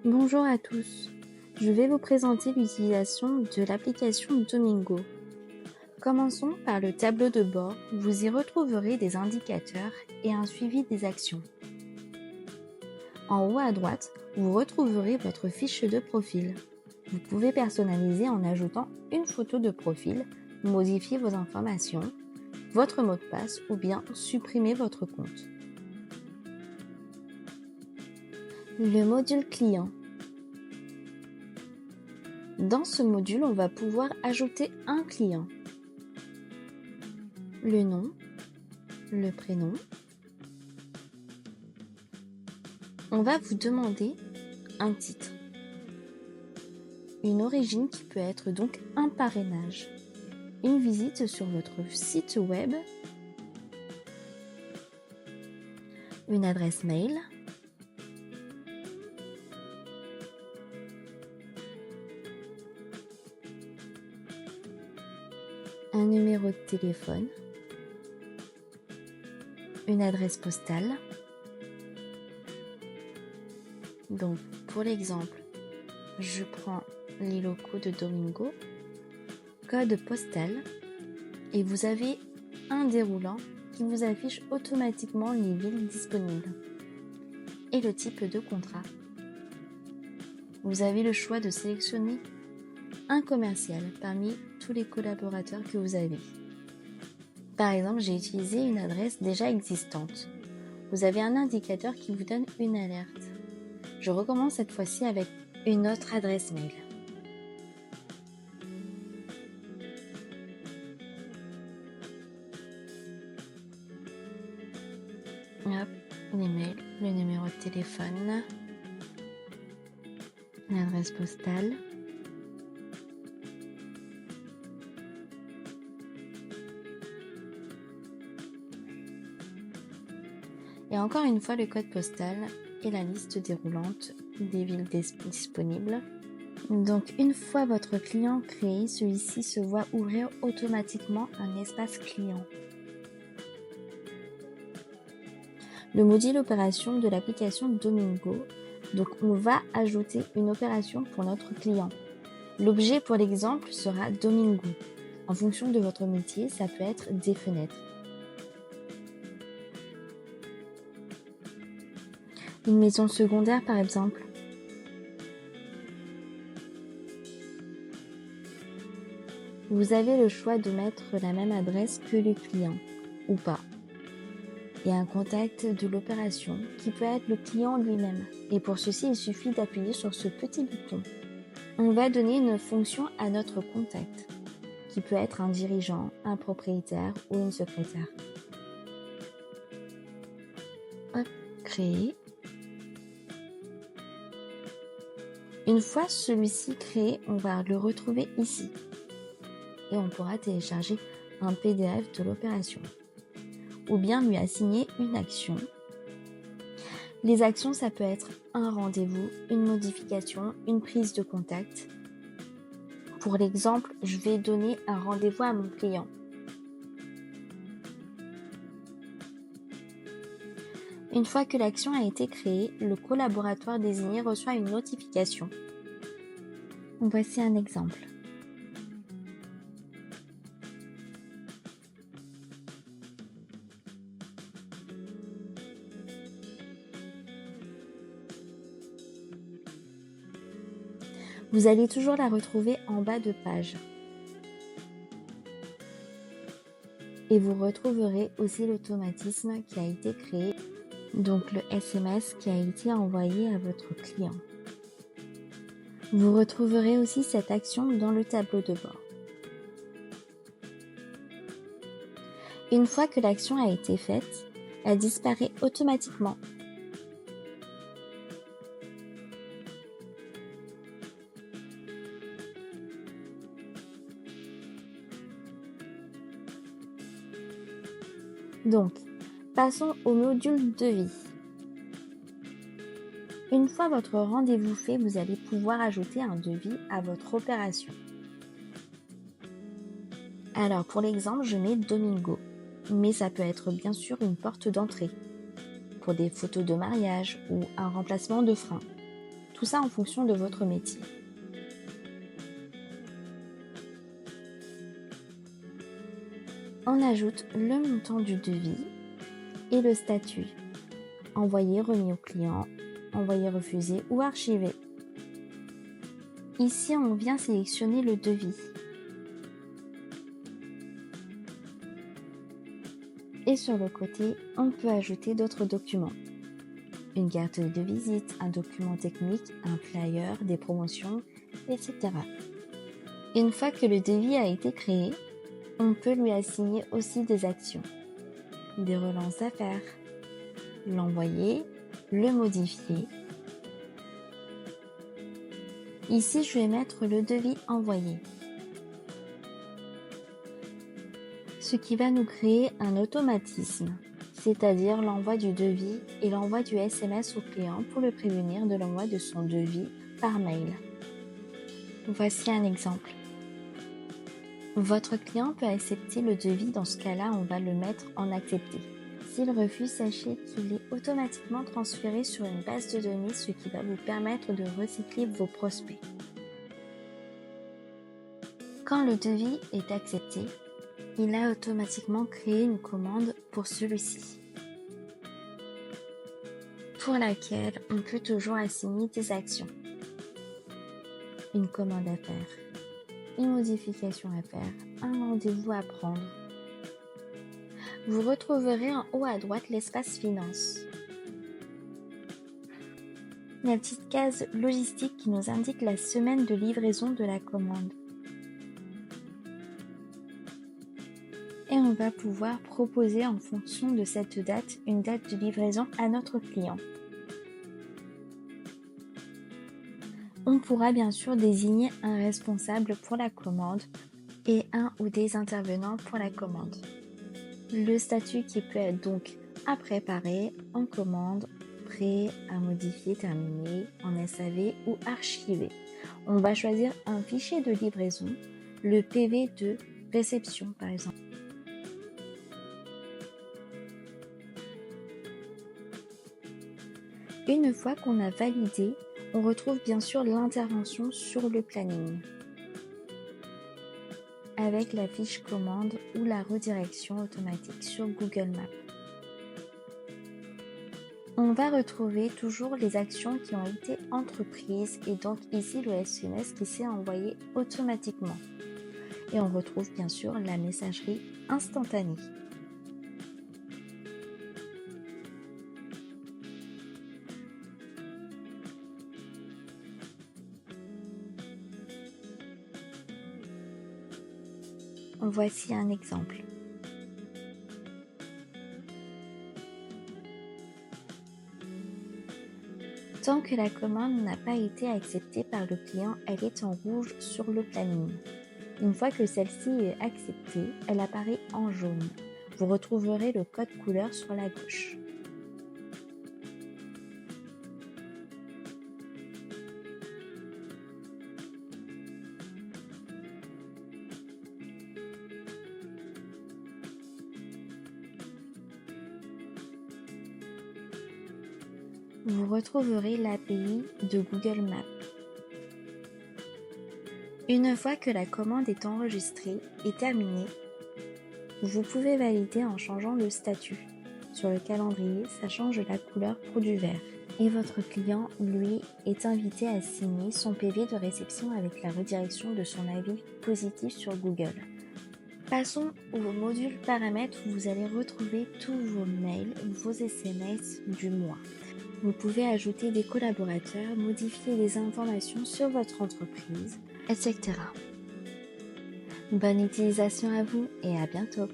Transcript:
Bonjour à tous, je vais vous présenter l'utilisation de l'application Domingo. Commençons par le tableau de bord, vous y retrouverez des indicateurs et un suivi des actions. En haut à droite, vous retrouverez votre fiche de profil. Vous pouvez personnaliser en ajoutant une photo de profil, modifier vos informations, votre mot de passe ou bien supprimer votre compte. Le module client. Dans ce module, on va pouvoir ajouter un client. Le nom, le prénom. On va vous demander un titre. Une origine qui peut être donc un parrainage. Une visite sur votre site web. Une adresse mail. Un numéro de téléphone. Une adresse postale. Donc, pour l'exemple, je prends les locaux de Domingo, code postal, et vous avez un déroulant qui vous affiche automatiquement les villes disponibles et le type de contrat. Vous avez le choix de sélectionner un commercial parmi tous les collaborateurs que vous avez. Par exemple, j'ai utilisé une adresse déjà existante. Vous avez un indicateur qui vous donne une alerte. Je recommence cette fois-ci avec une autre adresse mail. Hop, l'email, le numéro de téléphone, l'adresse postale. Et encore une fois le code postal et la liste déroulante des villes disponibles. Donc une fois votre client créé, celui-ci se voit ouvrir automatiquement un espace client. Le module opération de l'application Domingo. Donc on va ajouter une opération pour notre client. L'objet pour l'exemple sera Domingo. En fonction de votre métier, ça peut être des fenêtres. Une maison secondaire par exemple. Vous avez le choix de mettre la même adresse que le client ou pas. Et un contact de l'opération qui peut être le client lui-même. Et pour ceci, il suffit d'appuyer sur ce petit bouton. On va donner une fonction à notre contact, qui peut être un dirigeant, un propriétaire ou une secrétaire. Hop, créer. Une fois celui-ci créé, on va le retrouver ici. Et on pourra télécharger un PDF de l'opération. Ou bien lui assigner une action. Les actions, ça peut être un rendez-vous, une modification, une prise de contact. Pour l'exemple, je vais donner un rendez-vous à mon client. Une fois que l'action a été créée, le collaborateur désigné reçoit une notification. Voici un exemple. Vous allez toujours la retrouver en bas de page. Et vous retrouverez aussi l'automatisme qui a été créé, donc le SMS qui a été envoyé à votre client. Vous retrouverez aussi cette action dans le tableau de bord. Une fois que l'action a été faite, elle disparaît automatiquement. Donc, passons au module devis. Une fois votre rendez-vous fait, vous allez pouvoir ajouter un devis à votre opération. Alors, pour l'exemple, je mets Domingo, mais ça peut être bien sûr une porte d'entrée pour des photos de mariage ou un remplacement de frein. Tout ça en fonction de votre métier. On ajoute le montant du devis et le statut. Envoyé, remis au client, envoyé, refusé ou archivé. Ici, on vient sélectionner le devis. Et sur le côté, on peut ajouter d'autres documents. Une carte de visite, un document technique, un flyer, des promotions, etc. Une fois que le devis a été créé, on peut lui assigner aussi des actions, des relances à faire, l'envoyer, le modifier. Ici, je vais mettre le devis envoyé, ce qui va nous créer un automatisme, c'est-à-dire l'envoi du devis et l'envoi du SMS au client pour le prévenir de l'envoi de son devis par mail. Voici un exemple. Votre client peut accepter le devis, dans ce cas-là, on va le mettre en accepté. S'il refuse, sachez qu'il est automatiquement transféré sur une base de données, ce qui va vous permettre de recycler vos prospects. Quand le devis est accepté, il a automatiquement créé une commande pour celui-ci, pour laquelle on peut toujours assigner des actions. Une commande à faire, une modification à faire, un rendez-vous à prendre. Vous retrouverez en haut à droite l'espace finance. La petite case logistique qui nous indique la semaine de livraison de la commande. Et on va pouvoir proposer en fonction de cette date, une date de livraison à notre client. On pourra bien sûr désigner un responsable pour la commande et un ou des intervenants pour la commande. Le statut qui peut être donc à préparer, en commande, prêt, à modifier, terminé, en SAV ou archivé. On va choisir un fichier de livraison, le PV de réception par exemple. Une fois qu'on a validé, on retrouve bien sûr l'intervention sur le planning, avec la fiche commande ou la redirection automatique sur Google Maps. On va retrouver toujours les actions qui ont été entreprises et donc ici le SMS qui s'est envoyé automatiquement. Et on retrouve bien sûr la messagerie instantanée. Voici un exemple. Tant que la commande n'a pas été acceptée par le client, elle est en rouge sur le planning. Une fois que celle-ci est acceptée, elle apparaît en jaune. Vous retrouverez le code couleur sur la gauche. Vous retrouverez l'API de Google Maps. Une fois que la commande est enregistrée et terminée, vous pouvez valider en changeant le statut. Sur le calendrier, ça change la couleur pour du vert. Et votre client, lui, est invité à signer son PV de réception avec la redirection de son avis positif sur Google. Passons au module paramètres où vous allez retrouver tous vos mails, vos SMS du mois. Vous pouvez ajouter des collaborateurs, modifier des informations sur votre entreprise, etc. Bonne utilisation à vous et à bientôt!